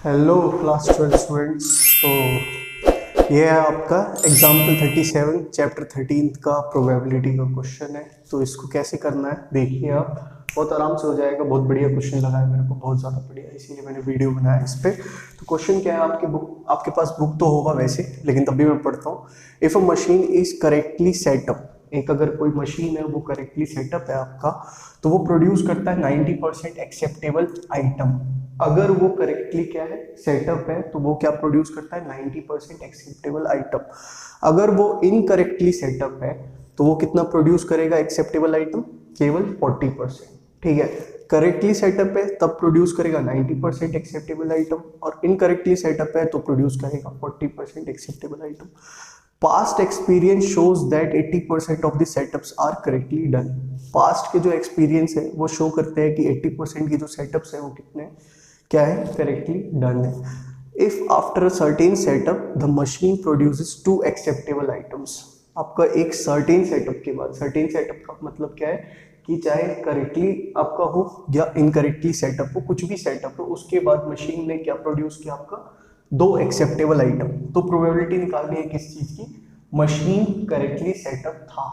Hello class 12 students. तो ये है आपका एग्जाम्पल 37 चैप्टर 13 का प्रोबेबिलिटी का क्वेश्चन है। तो इसको कैसे करना है देखिए आप, बहुत आराम से हो जाएगा। बहुत बढ़िया क्वेश्चन लगा है मेरे को, बहुत ज़्यादा बढ़िया, इसीलिए मैंने वीडियो बनाया इस पर। तो क्वेश्चन क्या है, आपके पास बुक तो होगा वैसे, लेकिन तब भी मैं पढ़ता हूँ। If a machine is correctly setup, एक अगर कोई मशीन है वो करेक्टली सेटअप है आपका, तो वो प्रोड्यूस करता है 90% एक्सेप्टेबल आइटम। अगर वो करेक्टली क्या है, सेटअप है, तो वो क्या प्रोड्यूस करता है, 90% एक्सेप्टेबल आइटम। अगर वो इनकरेक्टली सेटअप है तो वो कितना प्रोड्यूस करेगा एक्सेप्टेबल आइटम, केवल 40%। ठीक है, करेक्टली सेटअप है तब प्रोड्यूस करेगा 90% एक्सेप्टेबल आइटम, और इनकरेक्टली सेटअप है तो प्रोड्यूस करेगा 40% acceptable item. Past experience shows that 80% of the setups are correctly done. Past के जो एक्सपीरियंस है वो शो करते हैं कि 80% के जो सेटअप्स है वो कितने क्या है, करेक्टली डन है। If after a certain setup the machine produces two acceptable items, आपका एक सर्टेन सेटअप के बाद, सर्टेन सेटअप का मतलब क्या है कि चाहे करेक्टली आपका हो या इनकरेक्टली सेटअप हो, कुछ भी सेटअप हो, उसके बाद मशीन ने क्या प्रोड्यूस किया, आपका दो एक्सेप्टेबल आइटम। तो प्रोबेबिलिटी निकालनी है किस चीज की, मशीन करेक्टली सेटअप था।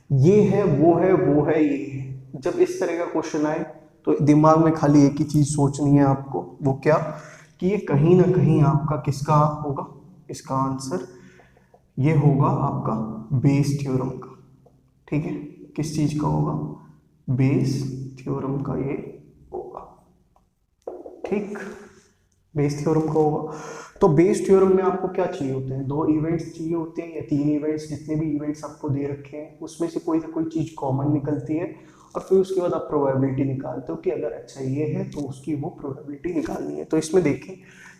ये है वो है वो है ये है। जब इस तरह का क्वेश्चन आए तो दिमाग में खाली एक ही चीज सोचनी है आपको, वो क्या, कि ये कहीं ना कहीं आपका किसका होगा, इसका आंसर ये होगा आपका बेस थ्योरम का। ठीक है, किस चीज का होगा, बेस थ्योरम का ये होगा। ठीक, बेस थ्योरम का होगा। तो बेस थ्योरम में आपको क्या चाहिए होते हैं, दो इवेंट्स चाहिए होते हैं या तीन इवेंट्स, जितने भी इवेंट्स आपको दे रखे हैं उसमें से कोई ना कोई चीज कॉमन निकलती है, और फिर उसके बाद आप प्रोबेबिलिटी निकालते हो कि अगर अच्छा ये है तो उसकी वो प्रोबेबिलिटी निकालनी है। तो इसमें देखें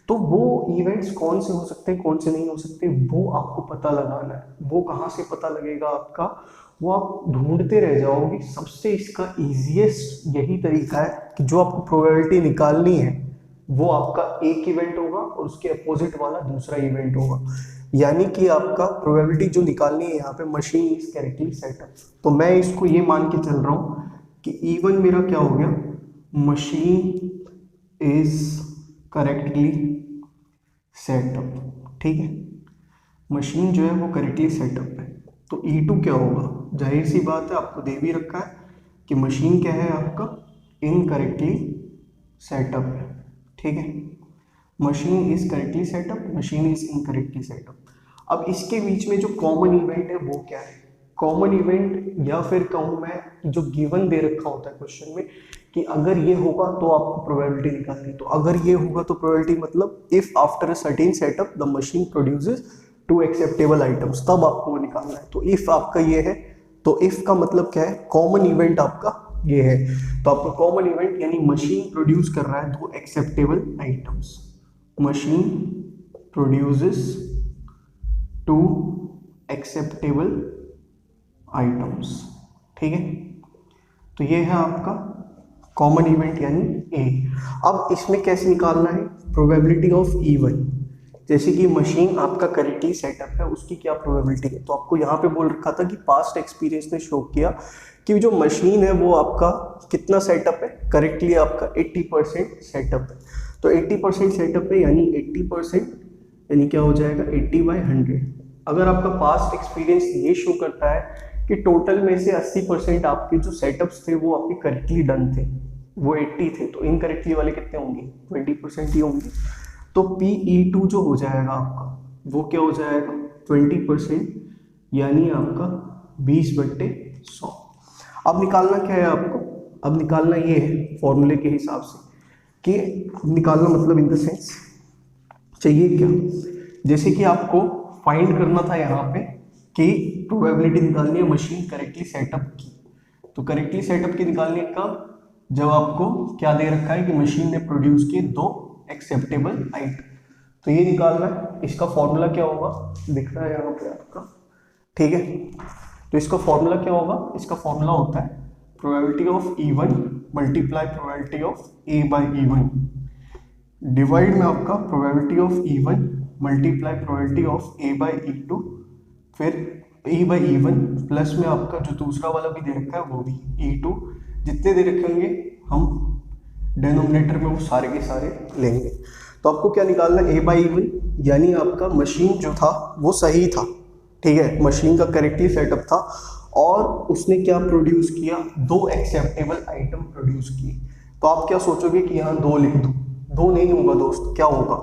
तो वो इवेंट्स कौन से हो सकते हैं कौन से नहीं हो सकते, वो आपको पता लगाना है। वो कहाँ से पता लगेगा आपका, वो आप ढूंढते रह जाओगे। सबसे इसका इजीएस्ट यही तरीका है कि जो आपको प्रोबेबिलिटी निकालनी है वो आपका एक इवेंट होगा और उसके अपोजिट वाला दूसरा इवेंट होगा। यानी कि आपका प्रोबेबिलिटी जो निकालनी है यहाँ पे, मशीन इज करेक्टली सेटअप। तो मैं इसको ये मान के चल रहा हूँ कि इवन मेरा क्या हो गया, मशीन इज करेक्टली सेटअप। ठीक है, मशीन जो है वो करेक्टली सेटअप है। तो E2 क्या होगा, जाहिर सी बात है आपको दे भी रखा है कि मशीन क्या है आपका, इनकरेक्टली सेटअप है। ठीक है, machine is correctly setup, machine is incorrectly setup. अब इसके बीच में जो कॉमन इवेंट है वो क्या है, कॉमन इवेंट या फिर कहूँ मैं जो गिवन दे रखा होता है क्वेश्चन में कि अगर ये होगा तो आपको प्रोबेबिलिटी निकालनी। तो अगर ये होगा तो प्रोबेबिलिटी मतलब if after a certain setup the machine produces two acceptable items, तब आपको वो निकालना है। तो इफ आपका ये है, तो इफ का मतलब क्या है, कॉमन इवेंट आपका ये है। तो आपका कॉमन इवेंट यानी मशीन प्रोड्यूस कर रहा है दो acceptable items, machine produces two acceptable items. ठीक है, तो ये है आपका कॉमन इवेंट यानी ए। अब इसमें कैसे निकालना है, प्रोबेबिलिटी ऑफ इवन। जैसे कि मशीन आपका करेक्टली सेटअप है, उसकी क्या प्रोबेबिलिटी है। तो आपको यहाँ पे बोल रखा था कि पास्ट एक्सपीरियंस ने शो किया कि जो मशीन है वो आपका कितना सेटअप है, करेक्टली आपका 80% सेटअप है। तो 80% सेटअप है यानी 80% यानी क्या हो जाएगा, 80/100। अगर आपका पास्ट एक्सपीरियंस ये शो करता है कि टोटल में से 80% आपके जो सेटअप्स थे वो आपके करेक्टली डन थे, वो 80 थे, तो इनकरेक्टली वाले कितने होंगे, 20% ही होंगे। तो PE2 जो हो जाएगा आपका वो क्या हो जाएगा, 20%, यानी आपका 20/100। अब निकालना क्या है आपको, अब निकालना ये है फॉर्मूले के हिसाब से कि निकालना मतलब इन द सेंस चाहिए क्या, जैसे कि आपको फाइंड करना था यहाँ पे कि प्रोबेबिलिटी निकालनी है मशीन करेक्टली सेटअप की। तो करेक्टली सेटअप की निकालनी है कब, जब आपको क्या दे रखा है कि मशीन ने प्रोड्यूस किए दो एक्सेप्टेबल आइटम। तो ये निकालना है, इसका फॉर्मूला क्या होगा, दिख रहा है यहाँ पे आपका। ठीक है, तो इसका फॉर्मूला क्या होगा, इसका फॉर्मूला होता है probability of E1 multiply probability of A/E1 divide में आपका probability of E1 multiply probability of A/E2, फिर A/E1 प्लस में आपका जो दूसरा वाला भी दे रखा है वो भी E2। जितने दे रखे होंगे हम डिनोमिनेटर में वो सारे के सारे लेंगे। तो तो आपको क्या निकालना है, ए बाई इवन, यानी आपका मशीन जो था वो सही था, ठीक है, मशीन का करेक्टली सेटअप था और उसने क्या प्रोड्यूस किया, 2 एक्सेप्टेबल आइटम प्रोड्यूस किए। तो आप क्या सोचोगे कि यहाँ 2 लिख दूँ, 2 नहीं होगा दोस्त, क्या होगा,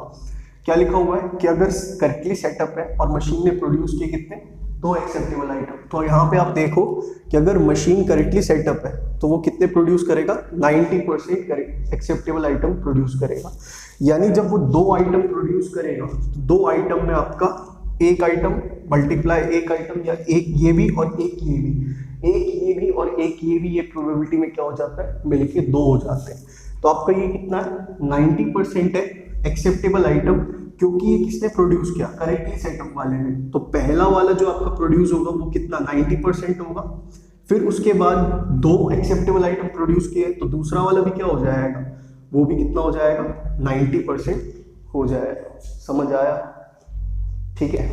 क्या लिखा हुआ है कि अगर करेक्टली सेटअप है और मशीन ने प्रोड्यूस किए कितने, 2 एक्सेप्टेबल आइटम। तो यहाँ पे आप देखो कि अगर मशीन करेक्टली सेटअप है तो वो कितने प्रोड्यूस करेगा, 90% करेक्ट एक्सेप्टेबल आइटम प्रोड्यूस करेगा। यानी जब वो 2 आइटम प्रोड्यूस करेगा तो 2 आइटम में आपका एक आइटम मल्टीप्लाई एक आइटम, या एक ये भी और एक ये भी, एक ये भी और एक ये भी, ये प्रोबेबिलिटी में क्या हो जाता है, मिलके 2 हो जाते हैं। तो आपका ये कितना है, 90% है एक्सेप्टेबल आइटम, क्योंकि ये किसने प्रोड्यूस किया, करेक्टली सेटअप वाले ने। तो पहला वाला जो आपका प्रोड्यूस होगा वो कितना, 90% होगा। फिर उसके बाद 2 एक्सेप्टेबल आइटम प्रोड्यूस किए तो दूसरा वाला भी क्या हो जाएगा, वो भी कितना हो जाएगा, 90% हो जाएगा। समझ आया, ठीक है।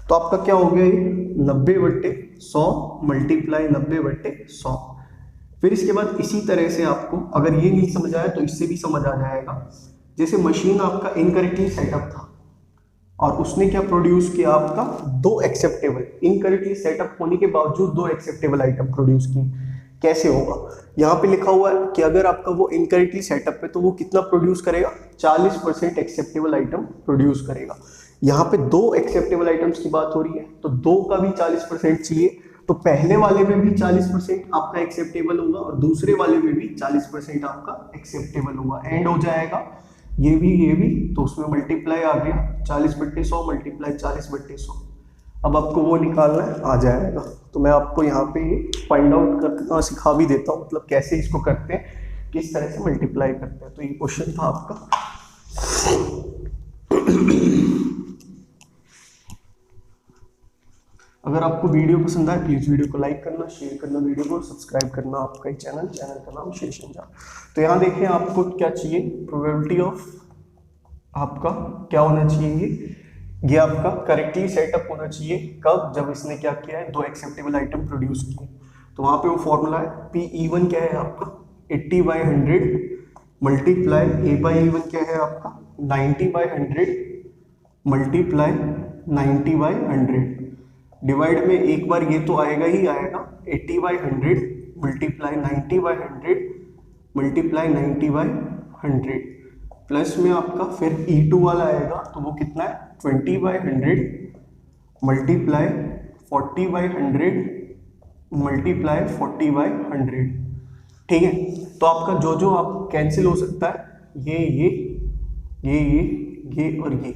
तो आपका क्या हो गया, ये 90/100 मल्टीप्लाई 90/100। फिर इसके बाद इसी तरह से आपको अगर ये नहीं समझ आया तो इससे भी समझ आ जाएगा। जैसे मशीन आपका इनकरेक्टली सेटअप था और उसने क्या प्रोड्यूस किया, आपका 2 एक्सेप्टेबल, इनकरेक्टली सेटअप होने के बावजूद 2 एक्सेप्टेबल आइटम प्रोड्यूस की। कैसे होगा, यहाँ पे लिखा हुआ है कि अगर आपका वो इनकरेक्टली सेटअप है तो वो कितना प्रोड्यूस करेगा, 40% एक्सेप्टेबल आइटम प्रोड्यूस करेगा। यहाँ पे 2 एक्सेप्टेबल आइटम्स की बात हो रही है तो 2 का भी 40% चाहिए, तो पहले वाले में भी 40% आपका एक्सेप्टेबल होगा और दूसरे वाले में भी 40% आपका एक्सेप्टेबल होगा, एंड हो जाएगा ये भी, तो उसमें मल्टीप्लाई आ गया 40/100 मल्टीप्लाई 40/100। अब आपको वो निकालना है, आ जाएगा। तो मैं आपको यहाँ पे फाइंड आउट करना सिखा भी देता हूँ, मतलब कैसे इसको करते हैं, किस तरह से मल्टीप्लाई करते हैं। तो ये क्वेश्चन था आपका। अगर आपको वीडियो पसंद आए प्लीज वीडियो को लाइक करना, शेयर करना, वीडियो को सब्सक्राइब करना आपका ही चैनल का नाम शेषन झा। तो यहाँ देखें आपको क्या चाहिए, प्रोबेबिलिटी ऑफ आपका क्या होना चाहिए, ये आपका करेक्टली सेटअप होना चाहिए। कब, जब इसने क्या किया है, 2 एक्सेप्टेबल आइटम प्रोड्यूस किए। तो वहाँ पे वो फॉर्मूला है P(E1) क्या है आपका 80/100 मल्टीप्लाई A/E1 क्या है आपका 90/100 मल्टीप्लाई 90/100 डिवाइड में एक बार ये तो आएगा ही आएगा 80/100 मल्टीप्लाई 90/100 मल्टीप्लाई 90/100 प्लस में आपका फिर E2 वाला आएगा तो वो कितना है 20/100 मल्टीप्लाई 40/100 मल्टीप्लाई 40/100। ठीक है, तो आपका जो जो आप कैंसिल हो सकता है ये और ये।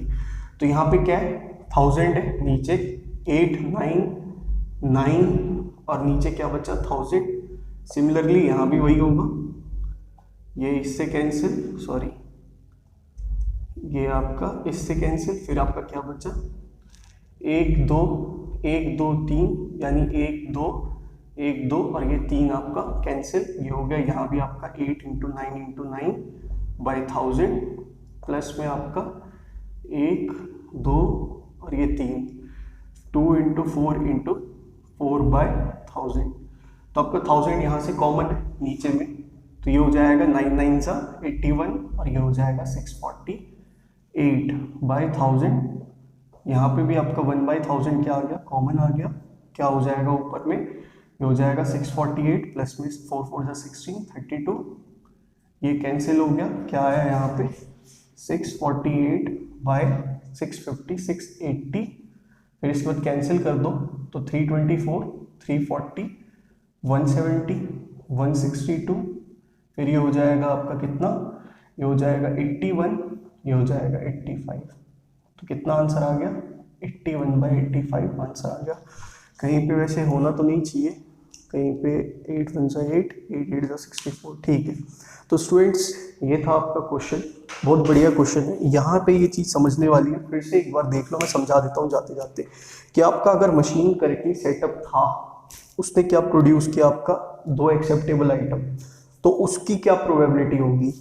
तो यहाँ पे क्या है 1000 है, नीचे 8 9 और नीचे क्या बचा 1000। सिमिलरली यहाँ भी वही होगा, ये इससे कैंसिल, सॉरी ये आपका इससे कैंसिल, फिर आपका क्या बचा 1 2 1 2 3 यानी 1 2 1 2 और ये 3 आपका कैंसिल, ये हो गया। यहाँ भी आपका 8 × 9 × 9/1000 प्लस में आपका 1 2 और ये 3 2 × 4 × 4/1000। तो आपका 1000 यहाँ से कॉमन है नीचे में, तो ये हो जाएगा 9 9 सा 81 और ये हो जाएगा 648/1000। यहाँ पे भी आपका 1/1000 क्या आ गया, कॉमन आ गया, क्या हो जाएगा ऊपर में, ये हो जाएगा 648 प्लस में 4 4 16 32, ये कैंसिल हो गया, क्या आया यहाँ पे 648/650 680, फिर इसके बाद कैंसिल कर दो तो 324 340 170 162, फिर ये हो जाएगा आपका कितना, ये हो जाएगा 81, ये हो जाएगा 85। तो कितना आंसर आ गया 81/85 आंसर आ गया। कहीं पे वैसे होना तो नहीं चाहिए, कहीं पे 8 1 8 8 8 64, ठीक है। तो स्टूडेंट्स ये था आपका क्वेश्चन, बहुत बढ़िया क्वेश्चन है। यहाँ पे ये चीज़ समझने वाली है, फिर से एक बार देख लो, मैं समझा देता हूँ जाते जाते कि आपका अगर मशीन करेक्टली सेटअप था, उसने क्या प्रोड्यूस किया आपका 2 एक्सेप्टेबल आइटम, तो उसकी क्या प्रोबेबिलिटी होगी।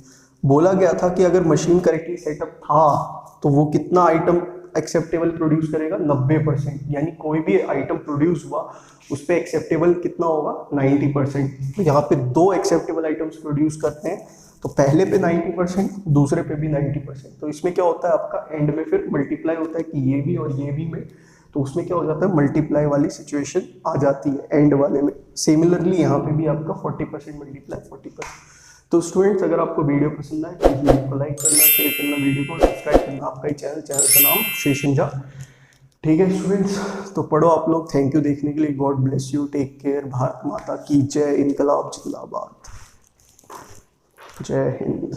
बोला गया था कि अगर मशीन करेक्टली सेटअप था तो वो कितना आइटम एक्सेप्टेबल प्रोड्यूस करेगा 90%, यानी कोई भी आइटम प्रोड्यूस हुआ उस पर एक्सेप्टेबल कितना होगा 90%। तो यहाँ पे 2 एक्सेप्टेबल आइटम्स प्रोड्यूस करते हैं तो पहले पे 90%, दूसरे पे भी 90%। तो इसमें क्या होता है आपका एंड में फिर मल्टीप्लाई होता है कि ये भी और ये भी में, तो उसमें क्या हो जाता है मल्टीप्लाई वाली सिचुएशन आ जाती है एंड वाले में। सिमिलरली यहाँ पे भी आपका 40% मल्टीप्लाई 40%। तो स्टूडेंट्स अगर आपको वीडियो पसंद आए तो वीडियो को लाइक करना, शेयर करना, वीडियो को सब्सक्राइब करना। आपका ही चैनल का नाम शेषन झा। ठीक है स्टूडेंट्स, तो पढ़ो आप लोग। थैंक यू देखने के लिए। God bless you, take care. Bharat माता की जय, इनकलाब जिंदाबाद, जय हिंद।